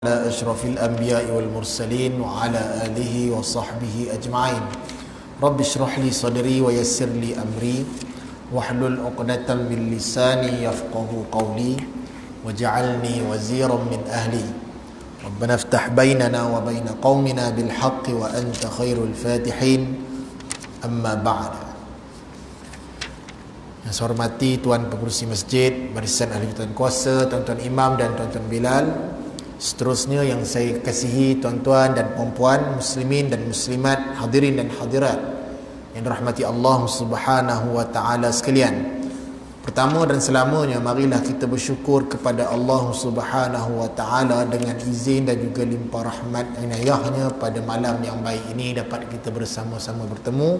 على أشرف الأنبياء والمرسلين وعلى آله وصحبه أجمعين. رب اشرح لي صدري ويسر لي أمري واحلل عقدة من لساني يفقهوا قولي واجعلني وزيرا من أهلي. ربنا افتح بيننا وبين قومنا بالحق وأنت خير الفاتحين. أما بعد. Yang saya hormati Tuan Pengerusi Masjid, barisan ahli tuan kuasa, tuan-tuan imam dan tuan-tuan Bilal. Seterusnya yang saya kasihi tuan-tuan dan puan-puan, muslimin dan muslimat, hadirin dan hadirat yang dirahmati Allah Subhanahu wa taala sekalian. Pertama dan selamanya, marilah kita bersyukur kepada Allah Subhanahu wa taala dengan izin dan juga limpah rahmat inayahnya pada malam yang baik ini dapat kita bersama-sama bertemu.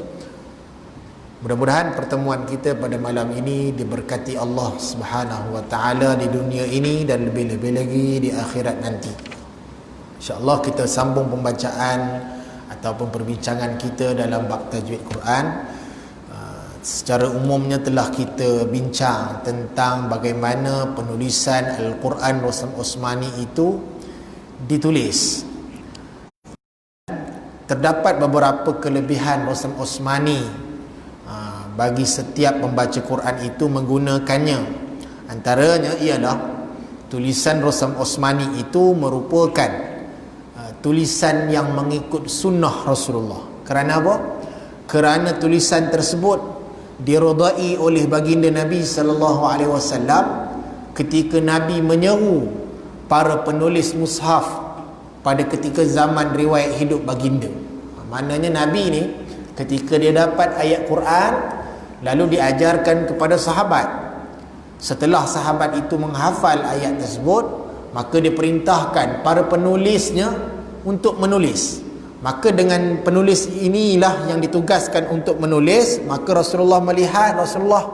Mudah-mudahan pertemuan kita pada malam ini diberkati Allah Subhanahu wa taala di dunia ini dan lebih-lebih lagi di akhirat nanti. InsyaAllah kita sambung pembacaan ataupun perbincangan kita dalam bab tajwid Quran. Secara umumnya telah kita bincang tentang bagaimana penulisan Al-Quran Rasam Osmani itu ditulis. Terdapat beberapa kelebihan Rasam Osmani bagi setiap pembaca Quran itu menggunakannya. Antaranya ialah tulisan Rasam Osmani itu merupakan tulisan yang mengikut sunnah Rasulullah. Kerana apa? Kerana tulisan tersebut dirodai oleh baginda Nabi sallallahu alaihi wasallam ketika Nabi menyeru para penulis mushaf pada ketika zaman riwayat hidup baginda. Maknanya Nabi ni ketika dia dapat ayat Quran lalu diajarkan kepada sahabat. Setelah sahabat itu menghafal ayat tersebut, maka diperintahkan para penulisnya untuk menulis. Maka dengan penulis inilah yang ditugaskan untuk menulis, maka Rasulullah melihat, Rasulullah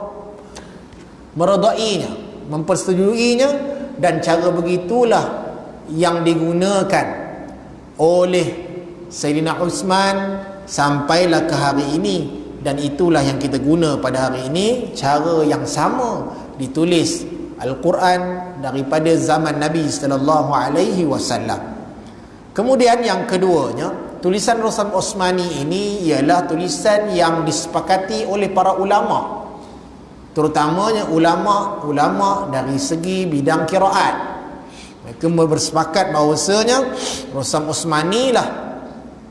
meredainya, mempersetujuinya, dan cara begitulah yang digunakan oleh Sayyidina Uthman sampailah ke hari ini. Dan itulah yang kita guna pada hari ini, cara yang sama ditulis Al-Quran daripada zaman Nabi sallallahu alaihi wasallam. Kemudian yang keduanya, tulisan Rasam Osmani ini ialah tulisan yang disepakati oleh para ulama, terutamanya ulama-ulama dari segi bidang qiraat. Mereka bersepakat bahawasanya Rasam Osmani lah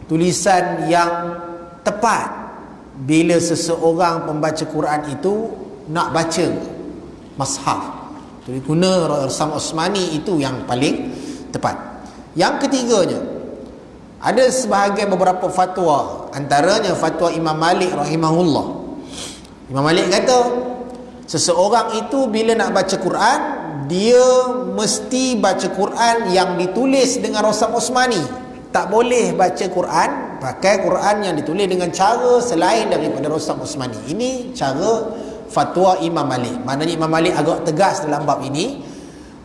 tulisan yang tepat bila seseorang pembaca Quran itu nak baca mushaf. Jadi guna Rasam Osmani itu yang paling tepat. Yang ketiganya, ada sebahagian beberapa fatwa, antaranya fatwa Imam Malik rahimahullah. Imam Malik kata seseorang itu bila nak baca Quran, dia mesti baca Quran yang ditulis dengan Rasam Osmani. Tak boleh baca Quran pakai Quran yang ditulis dengan cara selain daripada Rasam Osmani. Ini cara fatwa Imam Malik. Maknanya Imam Malik agak tegas dalam bab ini.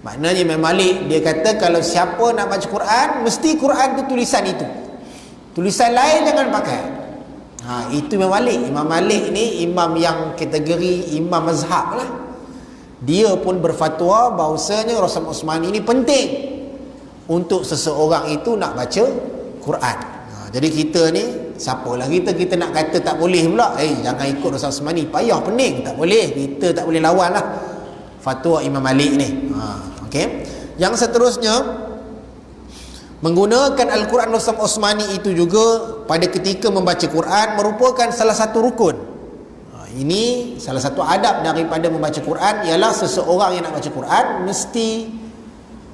Maknanya Imam Malik dia kata kalau siapa nak baca Quran, mesti Quran tu tulisan itu. Tulisan lain jangan pakai. Itu Imam Malik. Imam Malik ni imam yang kategori imam mazhab lah. Dia pun berfatwa bahawasanya Rasam Osmani ini penting untuk seseorang itu nak baca Quran. Jadi kita ni, siapalah kita nak kata tak boleh pula. Jangan ikut Rasam Osmani, payah pening. Tak boleh, kita tak boleh lawan lah fatwa Imam Malik ni. Okay. Yang seterusnya, menggunakan Al-Quran Rasam Osmani itu juga pada ketika membaca Quran merupakan salah satu rukun. Ini salah satu adab daripada membaca Quran, ialah seseorang yang nak baca Quran mesti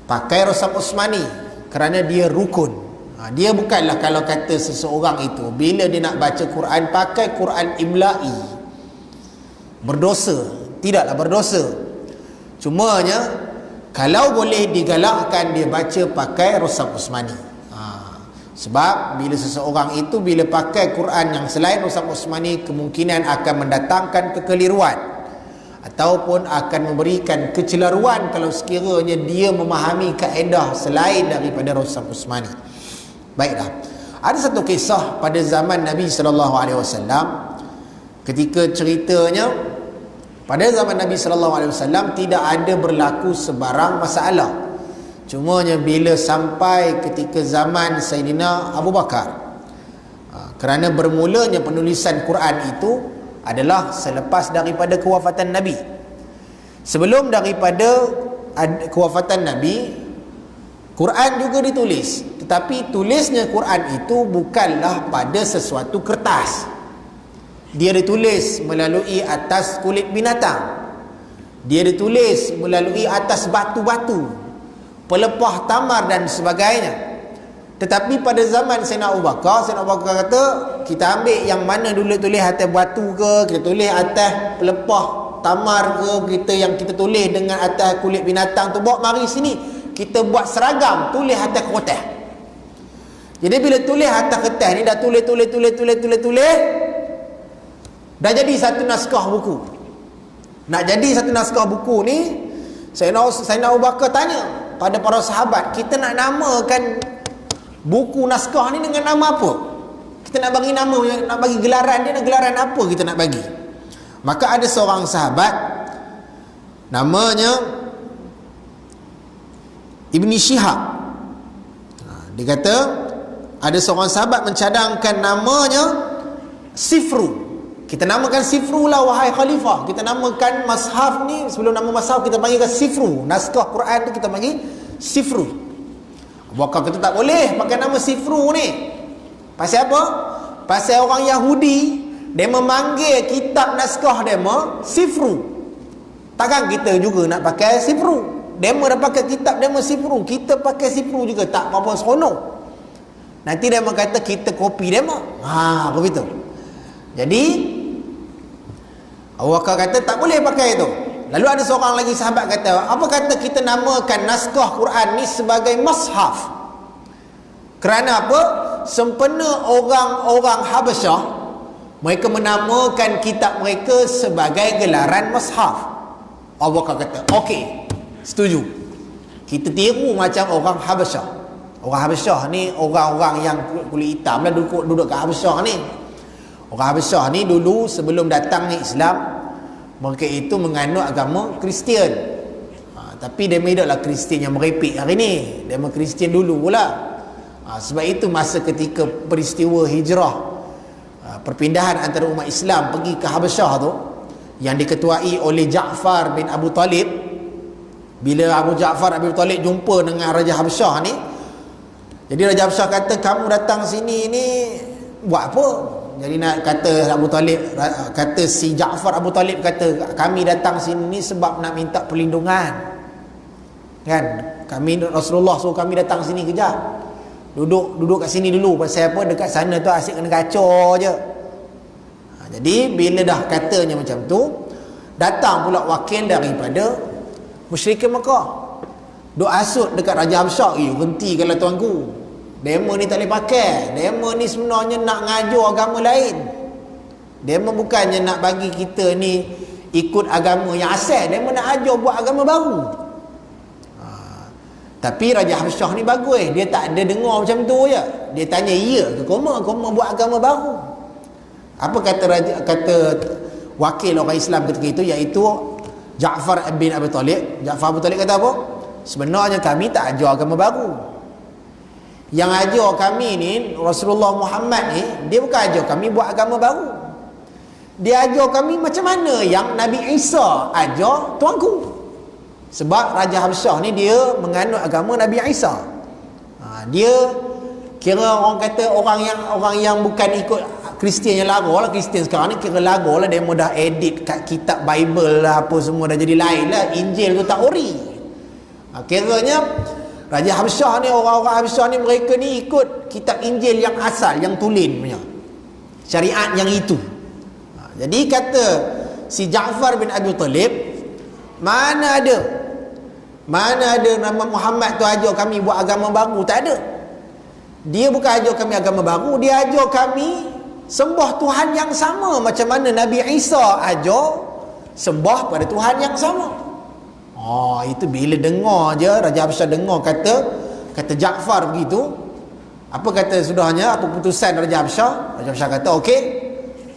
pakai Rasam Osmani kerana dia rukun. Dia bukanlah kalau kata seseorang itu bila dia nak baca Quran pakai Quran imla'i berdosa. Tidaklah berdosa. Cumanya kalau boleh digalakkan dia baca pakai Rasam Osmani. Sebab bila seseorang itu bila pakai Quran yang selain Rasam Osmani, kemungkinan akan mendatangkan kekeliruan ataupun akan memberikan kecelaruan kalau sekiranya dia memahami kaedah selain daripada Rasam Osmani. Baiklah. Ada satu kisah pada zaman Nabi sallallahu alaihi wasallam, ketika ceritanya pada zaman Nabi sallallahu alaihi wasallam tidak ada berlaku sebarang masalah. Cumanya bila sampai ketika zaman Sayyidina Abu Bakar, kerana bermulanya penulisan Quran itu adalah selepas daripada kewafatan Nabi. Sebelum daripada kewafatan Nabi, Quran juga ditulis, tetapi tulisnya Quran itu bukanlah pada sesuatu kertas. Dia ditulis melalui atas kulit binatang. Dia ditulis melalui atas batu-batu, pelepah tamar dan sebagainya. Tetapi pada zaman Sayyidina Abu Bakar kata, kita ambil yang mana dulu tulis atas batu ke, kita tulis atas pelepah tamar ke, yang kita tulis dengan atas kulit binatang tu, bawa mari sini kita buat seragam, tulis atas kertas. Jadi bila tulis atas kertas ni, dah tulis, dah jadi satu naskah buku. Nak jadi satu naskah buku ni, Sayyidina Abu Bakar tanya pada para sahabat, kita nak namakan buku naskah ni dengan nama apa? Kita nak bagi nama, nak bagi gelaran dia, gelaran apa kita nak bagi? Maka ada seorang sahabat namanya Ibni Syihab. Dia kata ada seorang sahabat mencadangkan namanya Sifru. Kita namakan Sifru lah wahai khalifah. Kita namakan mashaf ni, sebelum nama mashaf kita panggilkan Sifru. Naskah Quran tu kita panggil Sifru. Abu Bakar kata tak boleh pakai nama Sifru ni. Pasal apa? Pasal orang Yahudi dia memanggil kitab naskah demo Sifru. Takkan kita juga nak pakai Sifru? Demo dah pakai kitab demo Sifru, kita pakai Sifru juga, tak apa-apa seronok. Nanti demo kata kita kopi demo. Begitu. Jadi Abu Bakar kata tak boleh pakai itu. Lalu ada seorang lagi sahabat kata, apa kata kita namakan naskah Quran ni sebagai mashaf? Kerana apa? Sempena orang-orang Habasyah, mereka menamakan kitab mereka sebagai gelaran mashaf. Abu Bakar kata, okey, setuju. Kita tiru macam orang Habasyah. Orang Habasyah ni orang-orang yang kulit hitam lah, duduk kat Habasyah ni. Orang Habasyah ni dulu sebelum datangnya Islam, mereka itu menganut agama Kristian. Tapi dia tidaklah Kristian yang merepek hari ni. Dia Kristian dulu pula. Sebab itu masa ketika peristiwa hijrah, perpindahan antara umat Islam pergi ke Habasyah tu, yang diketuai oleh Ja'far bin Abu Talib. Bila Ja'far bin Abu Talib jumpa dengan Raja Habasyah ni, jadi Raja Habasyah kata, kamu datang sini ni buat apa? Jadi nak kata Abu Talib, kata si Ja'far Abu Talib kata, kami datang sini ni sebab nak minta perlindungan. Kan? Kami, Rasulullah suruh kami datang sini kejap. Duduk kat sini dulu. Pasal apa? Dekat sana tu asyik kena kacau je. Jadi bila dah katanya macam tu, datang pula wakil daripada musyrikin Mekah. Duk asut dekat Raja Habasyah, berhenti kalau tuanku. Demo ni tak boleh pakai. Demo ni sebenarnya nak ngajar agama lain. Demo bukannya nak bagi kita ni ikut agama yang asal. Demo nak ajar buat agama baru. Tapi Raja Habasyah ni bagus. Dia tak ada dengar macam tu je. Dia tanya, iya ke koma buat agama baru? Apa kata wakil orang Islam ketika itu, iaitu Ja'far bin Abi Talib. Ja'far Abu Talib kata apa? Sebenarnya kami tak ajar agama baru. Yang ajar kami ni, Rasulullah Muhammad ni, dia bukan ajar kami buat agama baru. Dia ajar kami macam mana yang Nabi Isa ajar tuanku. Sebab Raja Habasyah ni dia menganut agama Nabi Isa. Dia kira orang kata orang yang bukan ikut Kristian yang lagu lah. Kristian sekarang ni kira lagu lah. Dia dah edit kat kitab Bible lah, apa semua dah jadi lain lah. Injil tu tak ori. Kiranya Raja Habasyah ni, orang-orang Habasyah ni, mereka ni ikut kitab Injil yang asal, yang tulen punya, syariat yang itu. Jadi kata si Ja'far bin Abi Talib, mana ada nama Muhammad tu ajar kami buat agama baru? Tak ada. Dia bukan ajar kami agama baru, dia ajar kami sembah Tuhan yang sama macam mana Nabi Isa ajar sembah pada Tuhan yang sama. Itu bila dengar je Raja Habasyah dengar kata Ja'far begitu, apa kata sudahnya, apa keputusan Raja Habasyah? Raja Habasyah kata, okey,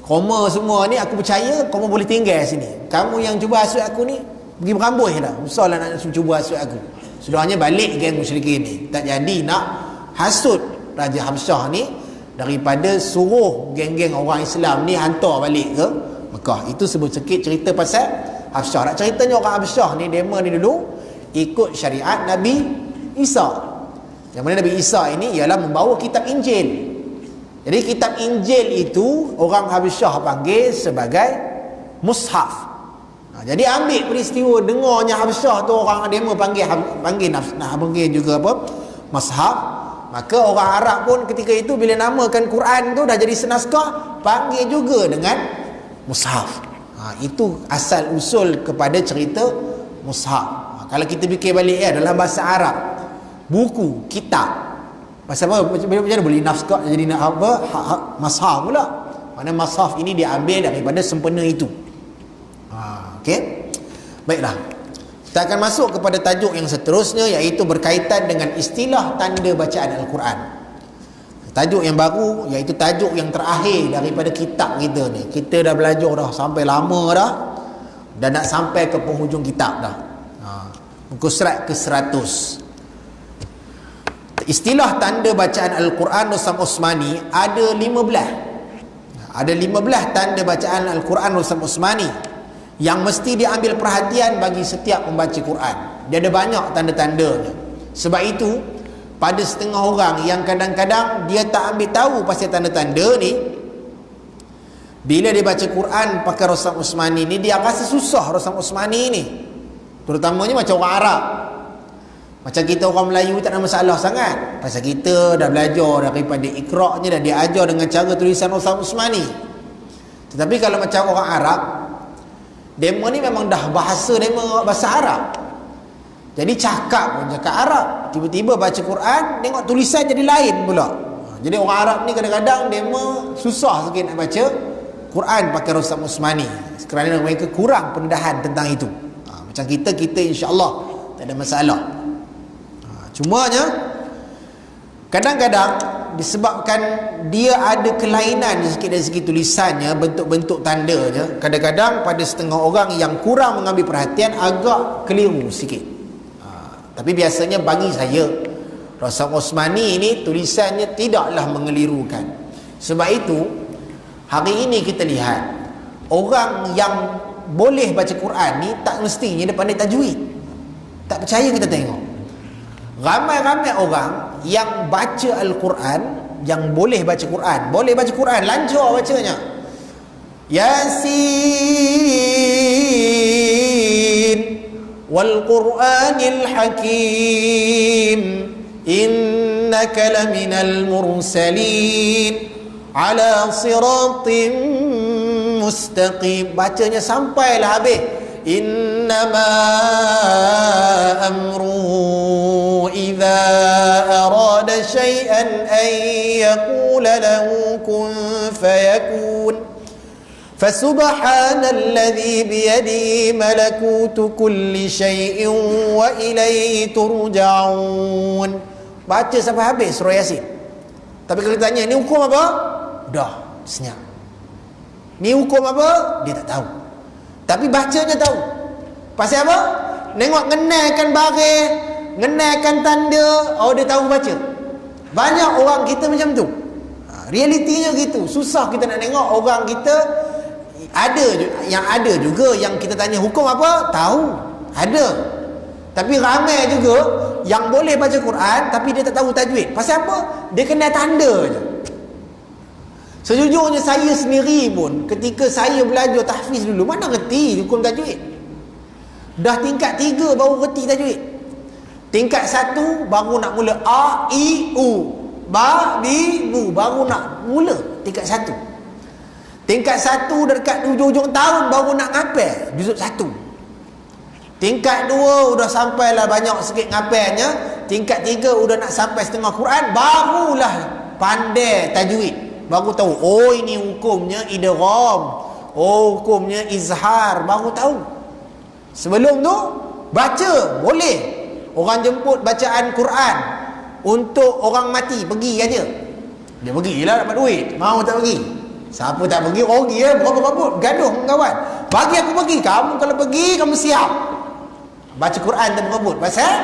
koma semua ni aku percaya, koma boleh tinggal sini. Kamu yang cuba hasut aku ni, pergi berambuh dah. Usahlah nak cuba hasut aku. Sudahnya balik geng musyrikin ni. Tak jadi nak hasut Raja Habsyah ni daripada suruh geng-geng orang Islam ni hantar balik ke Mekah. Itu sebut sikit cerita pasal Habsyah. Nak ceritanya orang Habsyah ni, dema ni dulu ikut syariat Nabi Isa. Yang mana Nabi Isa ini ialah membawa kitab Injil. Jadi kitab Injil itu orang Habsyah panggil sebagai mushaf. Jadi ambil peristiwa dengarnya Habsyah tu orang demo panggil juga apa? Mushaf. Maka orang Arab pun ketika itu bila namakan Quran tu dah jadi senaskah, panggil juga dengan mushaf. Itu asal usul kepada cerita mushaf. Kalau kita fikir balik dalam bahasa Arab, buku, kitab. Pasal apa? Macam mana boleh nafskah jadi apa? Mushaf pula. Mana mushaf ini diambil daripada sempena itu. Okey. Baiklah. Kita akan masuk kepada tajuk yang seterusnya, iaitu berkaitan dengan istilah tanda bacaan Al-Quran. Tajuk yang baru, iaitu tajuk yang terakhir daripada kitab kita ni. Kita dah belajar dah sampai lama dah, dan nak sampai ke penghujung kitab dah. Muka surat ke-100. Istilah tanda bacaan Al-Quran Rustam Osmani ada 15. Ada 15 tanda bacaan Al-Quran Rustam Osmani yang mesti diambil perhatian bagi setiap membaca Quran. Dia ada banyak tanda-tandanya. Sebab itu pada setengah orang yang kadang-kadang dia tak ambil tahu pasal tanda-tanda ni, bila dia baca Quran pakai Rustam Osmani ni, dia rasa susah Rustam Osmani ni. Terutamanya macam orang Arab. Macam kita orang Melayu tak ada masalah sangat. Pasal kita dah belajar daripada iqra'nya, dah diajar dengan cara tulisan Rustam Osmani. Tetapi kalau macam orang Arab, demo ni memang dah bahasa Arab. Jadi cakap pun cakap Arab. Tiba-tiba baca Quran, tengok tulisan jadi lain pula. Jadi orang Arab ni kadang-kadang demo susah sikit nak baca Quran pakai Rustam Osmani, kerana mereka kurang pendedahan tentang itu. Macam kita insya-Allah tak ada masalah. Cumanya kadang-kadang disebabkan dia ada kelainan sikit dari segi tulisannya, bentuk-bentuk tandanya, kadang-kadang pada setengah orang yang kurang mengambil perhatian agak keliru sikit. Tapi biasanya bagi saya, Rustam Osmani ini tulisannya tidaklah mengelirukan. Sebab itu hari ini kita lihat orang yang boleh baca Quran ni tak mestinya dia pandai tajwid. Tak percaya kita tengok, ramai-ramai orang yang baca Al-Quran, yang boleh baca Quran, lancar bacanya. Yasin wal Qur'anil Hakim innaka laminal mursalin ala siratim mustaqim. Bacanya sampailah habis. Innama amruhu idza arada syai'an an yaqula lahu kun fayakun. Fasubhanalladzi biyadihi malakutu kulli syai'in wa ilaihi turja'un. Baca sampai habis surah Yasin. Tapi kalau ditanya ni hukum apa? Dah senyap. Ni hukum apa? Dia tak tahu. Tapi bacanya tahu. Pasal apa? Nengok ngenaikan baris, ngenaikan tanda, dia tahu baca. Banyak orang kita macam tu. Realitinya gitu. Susah kita nak tengok orang kita. Ada juga yang kita tanya hukum apa? Tahu. Ada. Tapi ramai juga yang boleh baca Quran tapi dia tak tahu tajwid. Pasal apa? Dia kena tanda je. Sejujurnya saya sendiri pun ketika saya belajar tahfiz dulu, mana reti hukum tajwid. Dah tingkat 3 baru reti tajwid. Tingkat 1 baru nak mula a i u, ba bi bu, baru nak mula tingkat 1. Tingkat 1 dekat hujung-hujung tahun baru nak ngapal juzuk 1. Tingkat 2 sudah sampailah banyak sikit ngapalnya. Tingkat 3 sudah nak sampai setengah Quran, barulah pandai tajwid. Baru tahu, ini hukumnya idgham, hukumnya izhar, baru tahu. Sebelum tu baca boleh. Orang jemput bacaan Quran untuk orang mati, pergi aja. Dia pergilah dapat duit. Mau tak pergi? Siapa tak pergi, rugi ya, berapa-berapa gaduh dengan kawan. Bagi aku pergi. Kamu kalau pergi, kamu siap baca Quran tak berebut. Pasal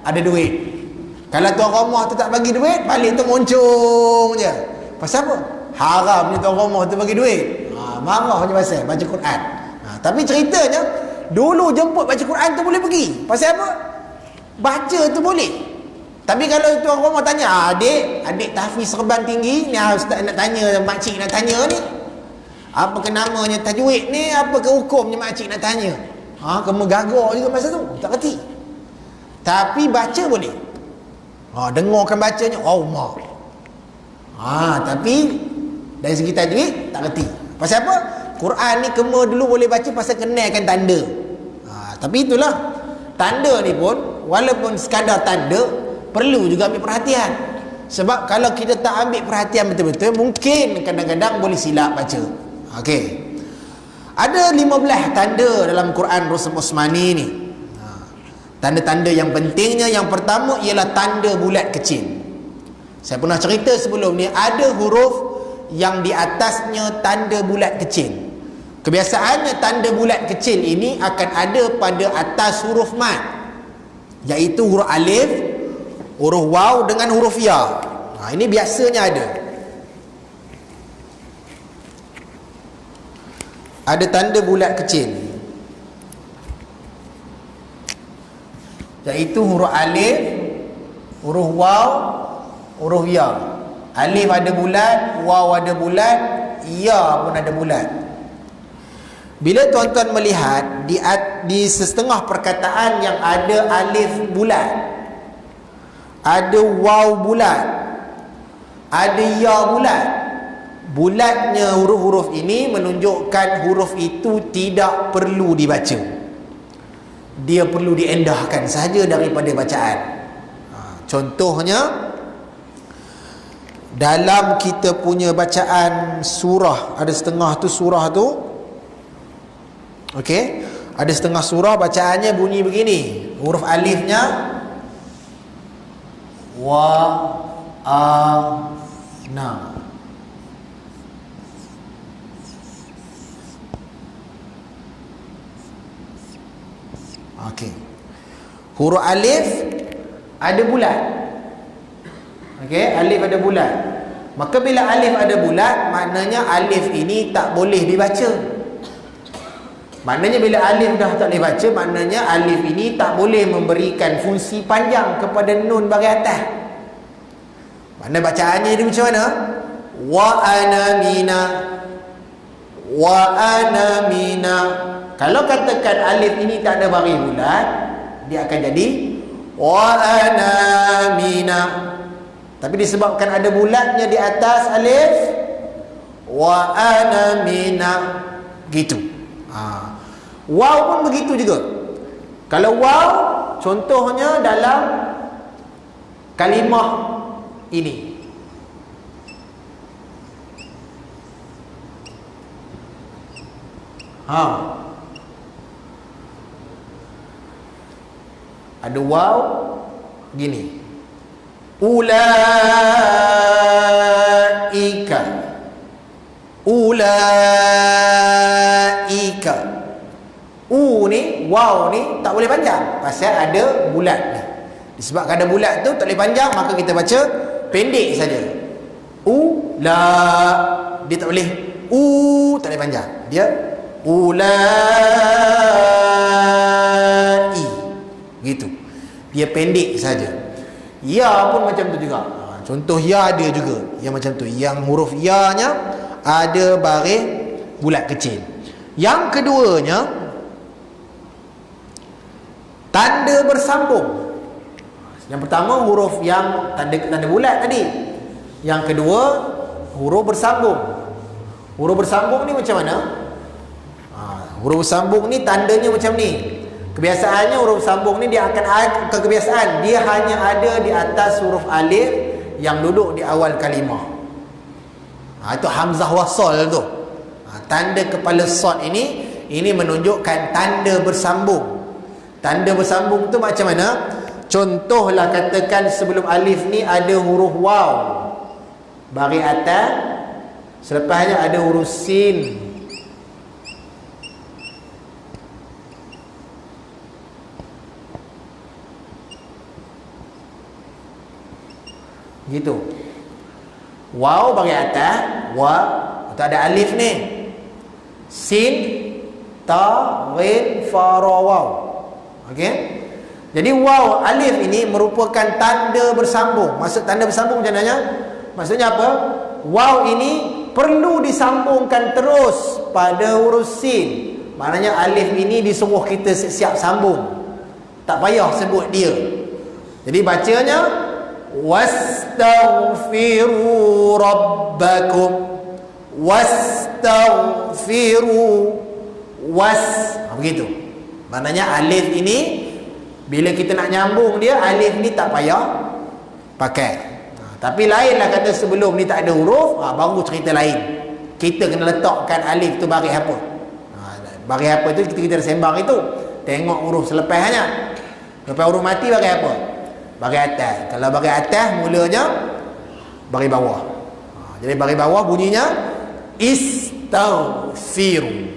ada duit. Kalau tuan rumah tu tak bagi duit, balik tu moncong je. Pasal apa? Haram ni tuan rumah tu bagi duit. Marah je pasal baca Quran. Tapi ceritanya dulu jemput baca Quran tu boleh pergi. Pasal apa? Baca tu boleh. Tapi kalau tuan rumah tanya, adik tahfiz serban tinggi ni, ustaz nak tanya, makcik nak tanya ni, apa ke namanya tajwid ni, apa ke hukumnya, makcik nak tanya. Kamu gagak juga masa tu, tak reti. Tapi baca boleh. Dengarkan bacanya, mak. Tapi dari segi tajwid tak reti. Pasal apa? Quran ni kema dulu boleh baca pasal kenalkan tanda. Tapi itulah, tanda ni pun walaupun sekadar tanda, perlu juga ambil perhatian. Sebab kalau kita tak ambil perhatian betul-betul, mungkin kadang-kadang boleh silap baca. Okey. Ada 15 tanda dalam Quran Rusum Osmani ni. Tanda-tanda yang pentingnya, yang pertama ialah tanda bulat kecil. Saya pernah cerita sebelum ni, ada huruf yang di atasnya tanda bulat kecil. Kebiasaannya tanda bulat kecil ini akan ada pada atas huruf mat, iaitu huruf alif, huruf waw dengan huruf ya. Ini biasanya ada. Ada tanda bulat kecil, iaitu huruf alif, huruf waw, huruf ya. Alif ada bulat, waw ada bulat, ya pun ada bulat. Bila tuan-tuan melihat di setengah perkataan yang ada alif bulat, ada waw bulat, ada ya bulat, bulatnya huruf-huruf ini menunjukkan huruf itu tidak perlu dibaca. Dia perlu diendahkan saja daripada bacaan. Contohnya, dalam kita punya bacaan surah, ada setengah tu surah tu, okey, ada setengah surah bacaannya bunyi begini. Huruf alifnya wa a na. Okey. Huruf alif ada bulat. Okey, alif ada bulat. Maka bila alif ada bulat, maknanya alif ini tak boleh dibaca. Maknanya bila alif dah tak boleh baca, maknanya alif ini tak boleh memberikan fungsi panjang kepada nun bahagian atas. Mana bacaannya dia macam mana? Wa ana mina, wa ana mina. Kalau katakan alif ini tak ada baris bulat, dia akan jadi wa ana mina. Tapi disebabkan ada bulatnya di atas alif, wa ana mina, gitu. Waw pun begitu juga. Kalau waw, contohnya dalam kalimah ini, ada waw gini, ulaika, ulaika. Ni, waw ni tak boleh panjang pasal ada bulat ni. Disebabkan ada bulat tu tak boleh panjang, maka kita baca pendek saja. La, dia tak boleh. Tak boleh panjang. Dia ulai, gitu. Dia pendek saja. Ya pun macam tu juga. Contoh ya ada juga yang macam tu, yang huruf ya nya ada baris bulat kecil. Yang keduanya, tanda bersambung. Yang pertama huruf yang tanda bulat tadi. Yang kedua huruf bersambung. Huruf bersambung ni macam mana? Huruf bersambung ni tandanya macam ni. Kebiasaannya huruf bersambung ni dia akan ada kebiasaan, dia hanya ada di atas huruf alif yang duduk di awal kalimah. Itu hamzah wasal tu. Tanda kepala sad ini menunjukkan tanda bersambung. Tanda bersambung tu macam mana? Contohlah katakan sebelum alif ni ada huruf waw baris atas, selepasnya ada huruf sin. Gitu. Waw bahagian atas, wa, itu ada alif ni. Sin, ta, ghin, fa, ra, waw. Okey. Jadi waw alif ini merupakan tanda bersambung. Maksud tanda bersambung macam mana? Maksudnya apa? Waw ini perlu disambungkan terus pada huruf sin. Maknanya alif ini disuruh kita siap sambung. Tak payah sebut dia. Jadi bacanya wastaghfiru rabbakum. Wastaghfiru begitu. Maknanya alif ini bila kita nak nyambung dia, alif ni tak payah pakai. Tapi lainlah kata sebelum ni tak ada huruf, baru cerita lain. Kita kena letakkan alif tu baris apa. Baris apa tu kita sembang itu. Tengok huruf selepasnya. Lepas huruf mati baris apa? Baris atas. Kalau baris atas mulanya baris bawah. Jadi baris bawah bunyinya istaghfiru.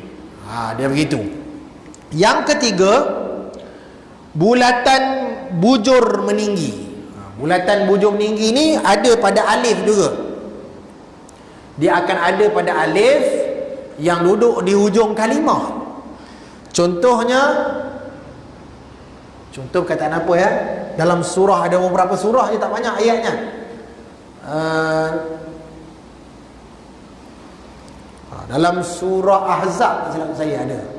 Dia begitu. Yang ketiga, bulatan bujur meninggi. Bulatan bujur meninggi ni ada pada alif juga. Dia akan ada pada alif yang duduk di hujung kalimah. Contohnya, contoh perkataan apa ya? Dalam surah ada beberapa surah je, tak banyak ayatnya. Dalam surah Ahzab silap saya ada.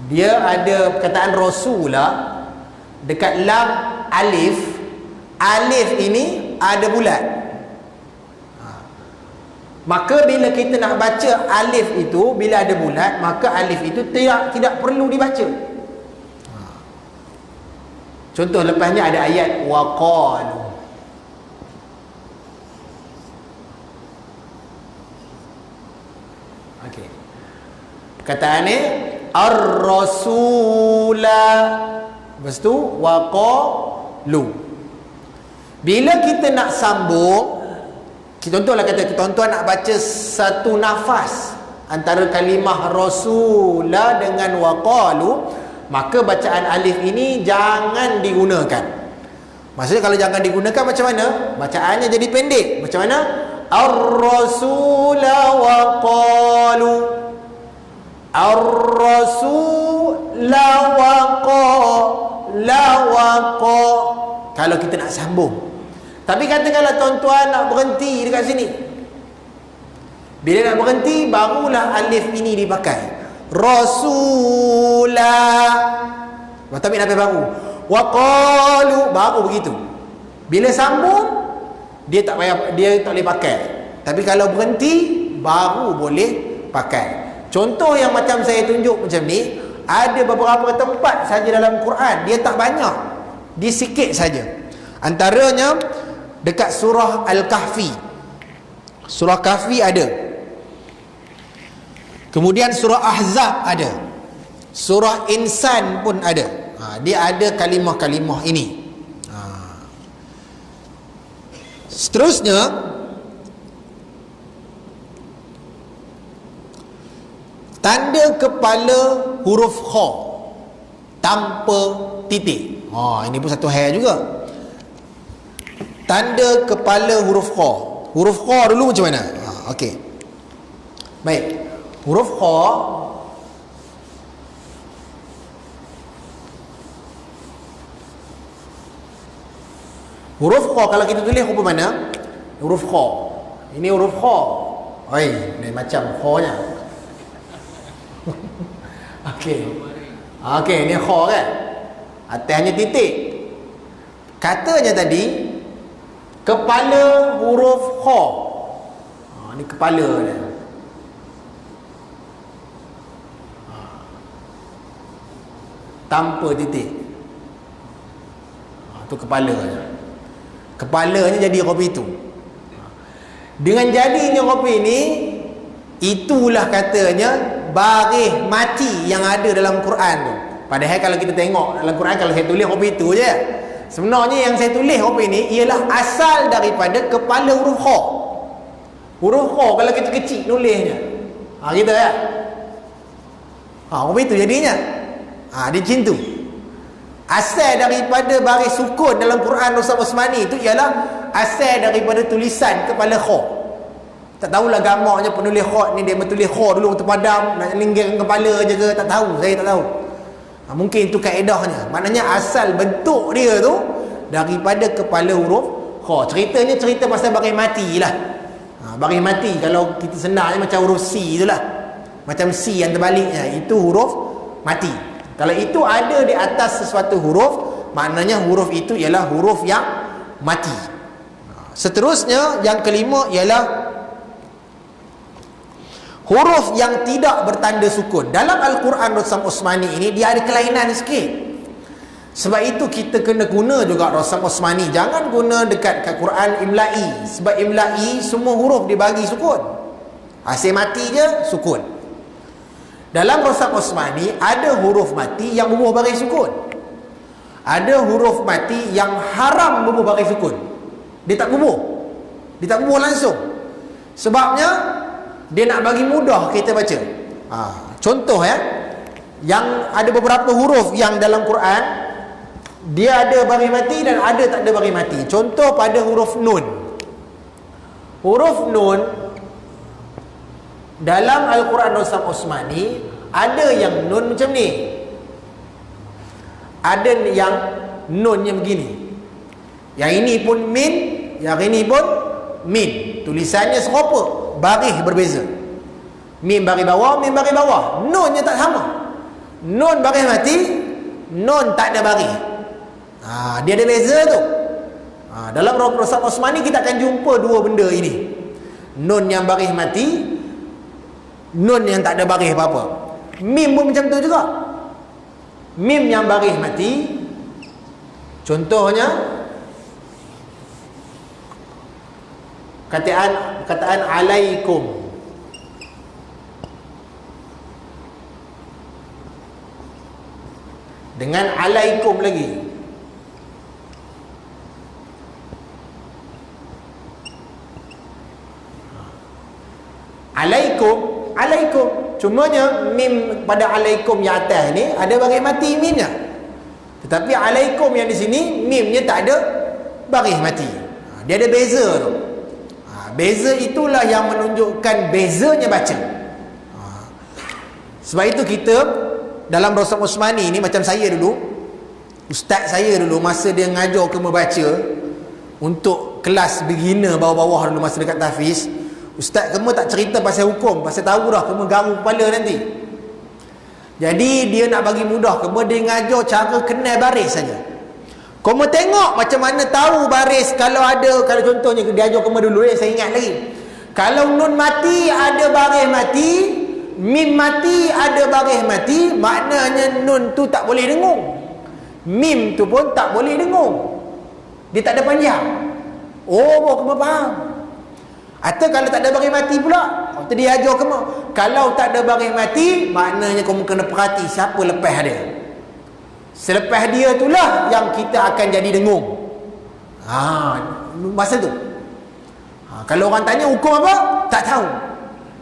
Dia ada perkataan Rasulah dekat lam alif. Alif ini ada bulat. Maka bila kita nak baca alif itu, bila ada bulat, maka alif itu tidak perlu dibaca. Contoh lepasnya ada ayat waqalu. Okey. Perkataan ni ar-rasula. Lepas tu waqalu. Bila kita nak sambung, contohlah kata tuan-tuan nak baca satu nafas antara kalimah rasulah dengan waqalu, maka bacaan alif ini jangan digunakan. Maksudnya kalau jangan digunakan macam mana? Bacaannya jadi pendek. Macam mana? Ar-rasula waqalu. Ar-rasula waqa. Kalau kita nak sambung. Tapi katakanlah tuan-tuan nak berhenti dekat sini. Bila nak berhenti, barulah alif ini dipakai. Rasulah. Tapi nak baru. Waqalu, baru begitu. Bila sambung, dia tak boleh pakai. Tapi kalau berhenti, baru boleh pakai. Contoh yang macam saya tunjuk macam ni, ada beberapa tempat saja dalam Quran. Dia tak banyak. Dia sikit saja. Antaranya dekat surah Al-Kahfi. Surah Kahfi ada. Kemudian surah Ahzab ada. Surah Insan pun ada. Dia ada kalimah-kalimah ini. Seterusnya, tanda kepala huruf kha tanpa titik. Ini pun satu hal juga. Tanda kepala huruf kha. Huruf kha dulu macam mana? Okey. Baik. Huruf kha kalau kita tulis huruf mana? Huruf kha. Ini huruf kha. Ni macam kha-nya. Okey. Okey, ni kha kan? Atasnya titik. Katanya tadi kepala huruf kha. Ni kepala dia. Tanpa titik. Tu kepalanya. Kepalanya jadi kopi itu. Dengan jadinya kopi ini, itulah katanya baris mati yang ada dalam Quran tu. Padahal kalau kita tengok dalam Quran, kalau saya tulis kopi itu je, sebenarnya yang saya tulis kopi ini ialah asal daripada kepala huruf kha. Huruf kha kalau kita kecil nulisnya. Gitu ya. Apa itu jadinya? Dia macam tu. Asal daripada baris sukun dalam Quran Ustaz Osmani itu ialah asal daripada tulisan kepala kha. Tak tahulah gambarnya penulis kha ni dia menulis kha dulu terpadam nak linggirkan kepala je ke, tak tahu, saya tak tahu. Mungkin itu kaedahnya. Maknanya asal bentuk dia tu daripada kepala huruf kha. Ceritanya cerita pasal baris mati lah. Baris mati kalau kita senangnya macam huruf C itulah. Macam C yang terbaliknya itu huruf mati. Kalau itu ada di atas sesuatu huruf, maknanya huruf itu ialah huruf yang mati. Seterusnya yang kelima ialah huruf yang tidak bertanda sukun. Dalam Al-Quran Rasam Osmani ini dia ada kelainan sikit. Sebab itu kita kena guna juga Rasam Osmani. Jangan guna dekat kat Quran Imla'i. Sebab Imla'i semua huruf dibagi sukun. Hasil mati je sukun. Dalam Rasam Osmani ada huruf mati yang berbuah baris sukun. Ada huruf mati yang haram berbuah baris sukun. Dia tak berbuah. Dia tak berbuah langsung. Sebabnya dia nak bagi mudah kita baca. Contoh ya, yang ada beberapa huruf yang dalam Quran dia ada baris mati dan ada tak ada baris mati. Contoh pada huruf nun. Huruf nun dalam Al-Quran Rasam Osmani ada yang nun macam ni, ada yang nunnya begini, yang ini pun min, yang ini pun min. Tulisannya serupa, baris berbeza. Min baris bawah, min baris bawah. Nunnya tak sama. Nun baris mati, nun tak ada baris. Dia ada beza tu. Dalam Rasam Osmani kita akan jumpa dua benda ini. Nun yang baris mati, nun yang tak ada baris apa-apa. Mim pun macam tu juga. Mim yang baris mati, contohnya kataan alaikum. Dengan alaikum lagi. Alaikum. Cumanya mim pada alaikum yang atas ni ada baris mati mimnya. Tetapi alaikum yang di sini mimnya tak ada baris mati. Dia ada beza tu. Beza itulah yang menunjukkan bezanya baca. Sebab itu kita dalam Rasam Osmani ni, macam saya dulu, ustaz saya dulu masa dia ngajar ke membaca untuk kelas beginner bawah-bawah dulu masa dekat tahfiz, ustaz kamu tak cerita pasal hukum, pasal tahu dah kamu garu kepala nanti. Jadi dia nak bagi mudah kamu, dia ngajar cara kenal baris saja. Kamu tengok macam mana tahu baris. Kalau contohnya dia ajar kamu dulu, saya ingat lagi. Kalau nun mati ada baris mati, mim mati ada baris mati, maknanya nun tu tak boleh dengung. Mim tu pun tak boleh dengung. Dia tak ada panjang. Oh, kamu faham. Atau kalau tak ada baris mati pula, waktu dia ajar kamu, kalau tak ada baris mati, maknanya kamu kena perhati siapa lepas dia. Selepas dia itulah yang kita akan jadi dengung. Masa tu. Kalau orang tanya hukum apa, tak tahu.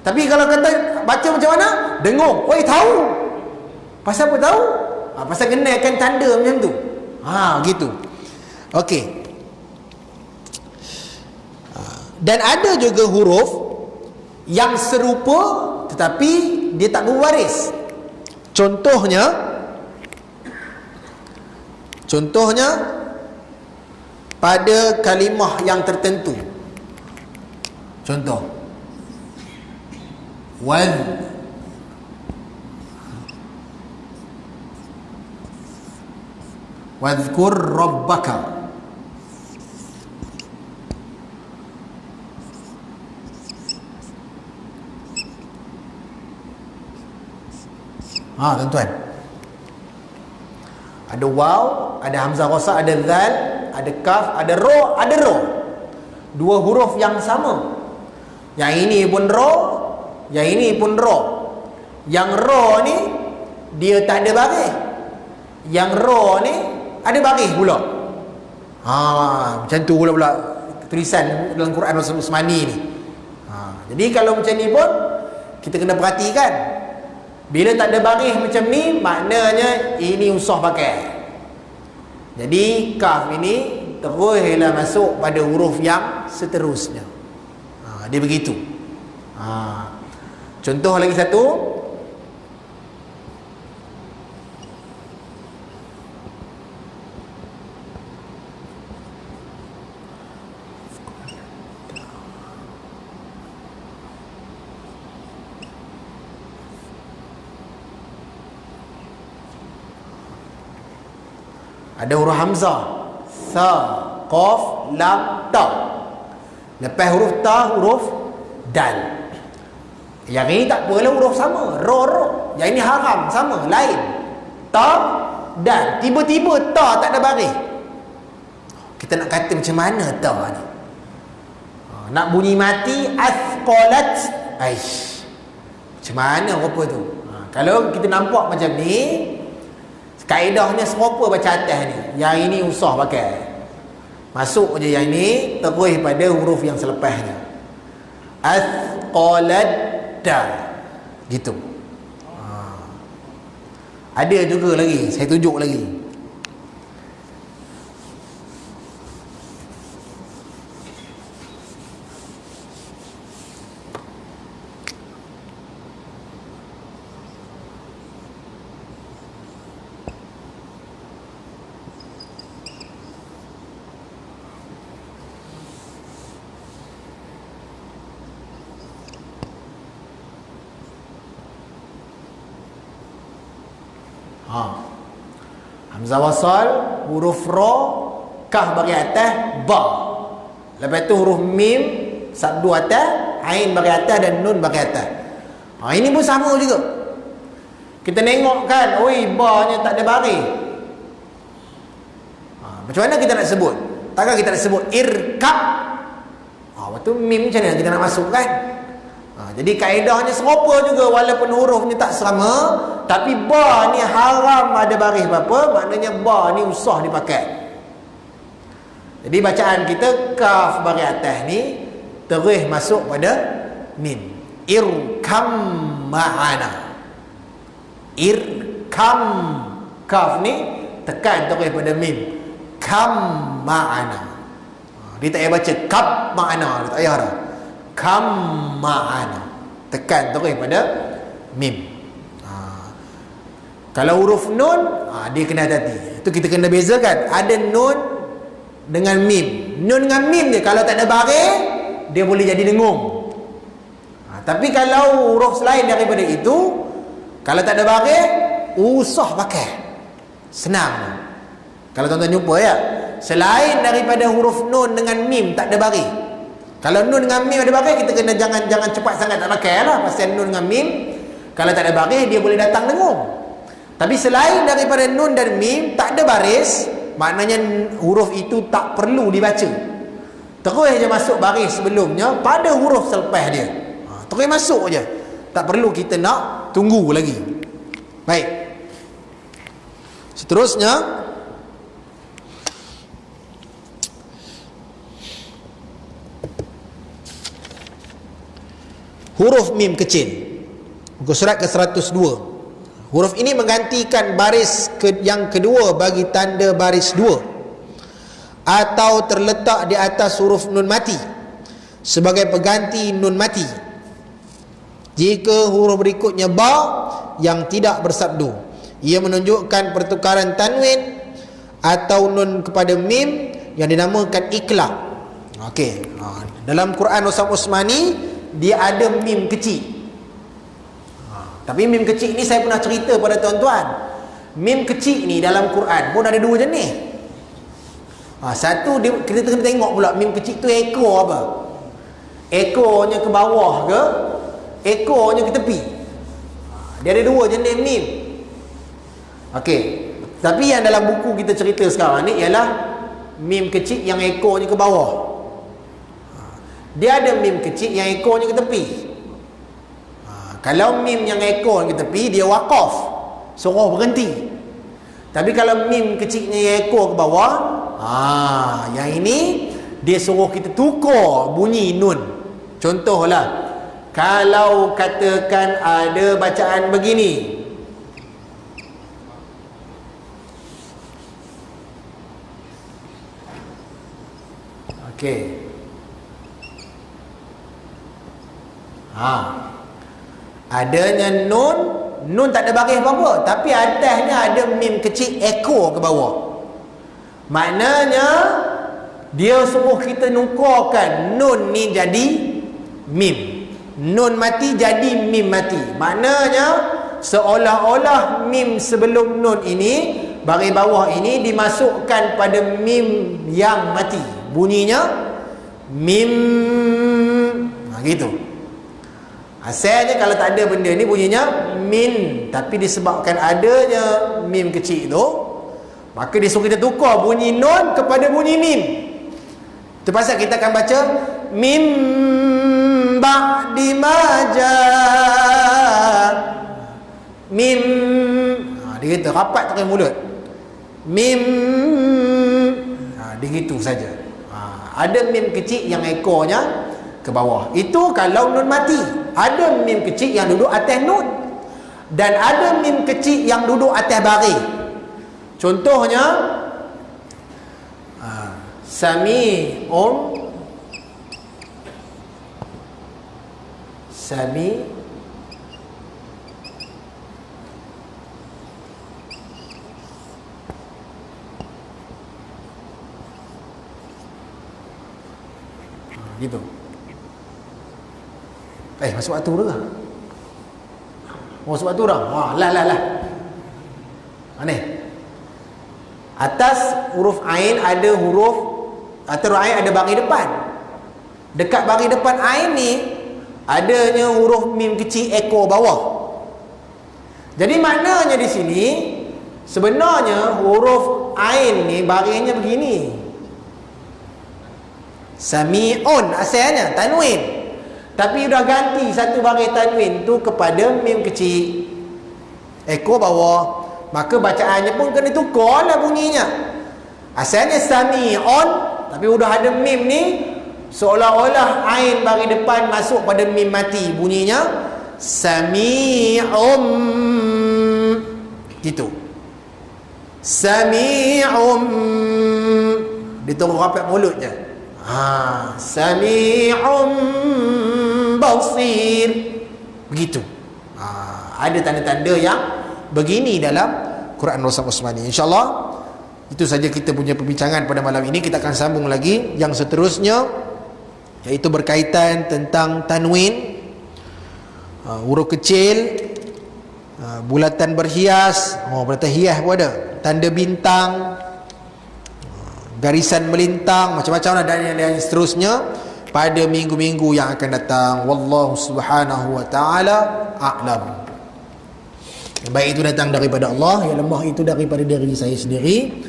Tapi kalau kata baca macam mana, dengung. Oh, tahu. Pasal apa tahu? Pasal kenalkan tanda macam tu. Gitu. Okey. Dan ada juga huruf yang serupa tetapi dia tak berbaris. Contohnya pada kalimah yang tertentu. Contoh wadhkur rabbaka. Tuan-tuan, ada waw, ada hamzah qasar, ada zal, ada kaf, ada ro, ada ro. Dua huruf yang sama. Yang ini pun ro, yang ini pun ro. Yang ro ni dia tak ada baris. Yang ro ni ada baris pula. Macam tu pula tulisan dalam Quran Rasam Osmani ni. Jadi kalau macam ni pun kita kena perhatikan. Bila tak ada baris macam ni, maknanya ini usah pakai. Jadi kaf ini teruslah masuk pada huruf yang seterusnya. Dia begitu. Contoh lagi satu. Ada huruf hamzah, sa, qaf, lam, ta. Lepas huruf ta, huruf dal. Yang ini tak apalah, huruf sama, ro. Yang ini haram, sama, lain. Ta, dal. Tiba-tiba ta tak ada baris. Kita nak kata macam mana ta ni? Nak bunyi mati, asqalat. Aish. Macam mana rupa tu? Kalau kita nampak macam ni, kaedahnya serupa baca atas ni. Yang ini usah pakai. Masuk je yang ini, terus pada huruf yang selepasnya. Asqaladda. Gitu. Ada juga lagi, saya tunjuk lagi. Hamzah wasal, huruf ra, kaf bagi atas, ba. Lepas tu huruf mim, sabdu atas, ain bagi atas dan nun bagi atas. Ini pun sama juga. Kita tengok kan, oi, ba-nya tak ada baris. Macam mana kita nak sebut? Takkan kita nak sebut irkab. Lepas tu mim macam mana kita nak masuk kan? Jadi kaedahnya serupa juga, walaupun huruf ni tak sama, tapi ba ni haram ada baris apa, maknanya ba ni usah dipakai. Jadi bacaan kita kaf bagi atas ni terus masuk pada mim. Irkam ma'ana. Irkam, kaf ni tekan terus pada mim. Kam ma'ana. Dia tak payah baca kab ma'ana, dia tak payah dah. Kam ma'ana, tekan terus pada mim. Kalau huruf nun, dia kena hati-hati. Itu kita kena bezakan. Ada nun dengan mim. Nun dengan mim dia, kalau tak ada baris, dia boleh jadi dengung. Tapi kalau huruf selain daripada itu, kalau tak ada baris, usah pakai. Senang. Kalau tuan-tuan jumpa ya, selain daripada huruf nun dengan mim tak ada baris. Kalau nun dengan mim ada baris, kita kena jangan cepat sangat tak pakai lah. Pasal nun dengan mim, kalau tak ada baris, dia boleh datang dengung. Tapi selain daripada nun dan mim tak ada baris, maknanya huruf itu tak perlu dibaca. Terus je masuk baris sebelumnya pada huruf selepas dia. Terus masuk je. Tak perlu kita nak tunggu lagi. Baik. Seterusnya, huruf mim kecil. Muka surat ke-102. Huruf ini menggantikan baris yang kedua bagi tanda baris dua, atau terletak di atas huruf nun mati sebagai pengganti nun mati jika huruf berikutnya ba yang tidak bersabdu. Ia menunjukkan pertukaran tanwin atau nun kepada mim yang dinamakan iklaq. Okey. Dalam Quran Usam Usmani dia ada mim kecil. Tapi mim kecil ni saya pernah cerita pada tuan-tuan. Mim kecil ni dalam Quran pun ada dua jenis. Satu kita kena tengok pula mim kecil tu ekor apa. Ekornya ke bawah ke, ekornya ke tepi. Dia ada dua jenis mim. Okey. Tapi yang dalam buku kita cerita sekarang ni ialah mim kecil yang ekornya ke bawah. Dia ada mim kecil yang ekornya ke tepi. Kalau mim yang ekor ke tepi, dia waqaf, suruh berhenti. Tapi kalau mim kecilnya yang ekor ke bawah, yang ini dia suruh kita tukar bunyi nun. Contohlah, Kalau katakan ada bacaan begini, okey, adanya nun tak ada baris apa-apa, tapi atasnya ada mim kecil ekor ke bawah. Maknanya dia suruh kita nukarkan nun ni jadi mim. Nun mati jadi mim mati. Maknanya seolah-olah mim sebelum nun ini, baris bawah ini dimasukkan pada mim yang mati. Bunyinya mim. Gitu. Asalnya kalau tak ada benda ni bunyinya min, tapi disebabkan adanya mim kecil tu, maka dia suruh kita tukar bunyi nun kepada bunyi mim. Itu pasal kita akan baca mim ba'di maja mim. Dia kata rapat tekan mulut. Mim. Dia gitu saja. Ada mim kecil yang ekornya ke bawah. Itu kalau nun mati. Ada mim kecil yang duduk atas nun, dan ada mim kecil yang duduk atas baris. Contohnya sami'un, sami, gitu. Masuk waktu dah. Masuk waktu dah. Lah. Ni. Atas huruf ain ada huruf, atas huruf ain ada baris depan. Dekat baris depan ain ni adanya huruf mim kecil ekor bawah. Jadi maknanya di sini sebenarnya huruf ain ni barisnya begini. Sami'un asalnya tanwin. Tapi dah ganti satu baris tanwin tu kepada mim kecil ekor bawah. Maka bacaannya pun kena tukar lah bunyinya. Asalnya sami'un, tapi udah ada mim ni, seolah-olah ain baris depan masuk pada mim mati. Bunyinya sami'um. Gitu. Sami'um. Ditunggu rapat mulut je. Sami'um basir. Begitu. Ada tanda-tanda yang begini dalam Quran Rasam Osmani. InsyaAllah itu saja kita punya perbincangan pada malam ini. Kita akan sambung lagi yang seterusnya, iaitu berkaitan tentang tanwin, huruf kecil, bulatan berhias. Bulatan hias pun ada, tanda bintang, garisan melintang, macam-macam lah, dan yang seterusnya pada minggu-minggu yang akan datang. Wallahu subhanahu wa ta'ala a'lam. Yang baik itu datang daripada Allah, yang lemah itu daripada diri saya sendiri.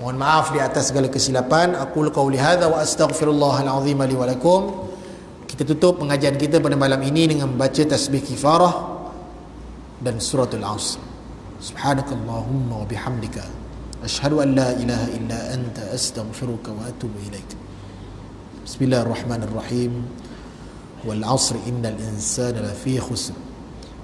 Mohon maaf di atas segala kesilapan. Aqulu qawli hadza wa astaghfirullahal azim li wa lakum. Kita tutup pengajian kita pada malam ini dengan membaca tasbih kifarah dan suratul Asr. Subhanakallahumma wa bihamdika asyhadu an la ilaha illa anta astaghfiruka wa atubu ilaik. Bismillahirrahmanirrahim. Wal 'asri innal insana lafi khusr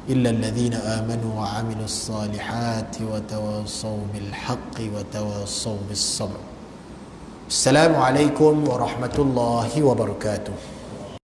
إلا الذين آمنوا وعملوا الصالحات وتواصوا بالحق وتواصوا بالصبر. السلام عليكم ورحمة الله وبركاته.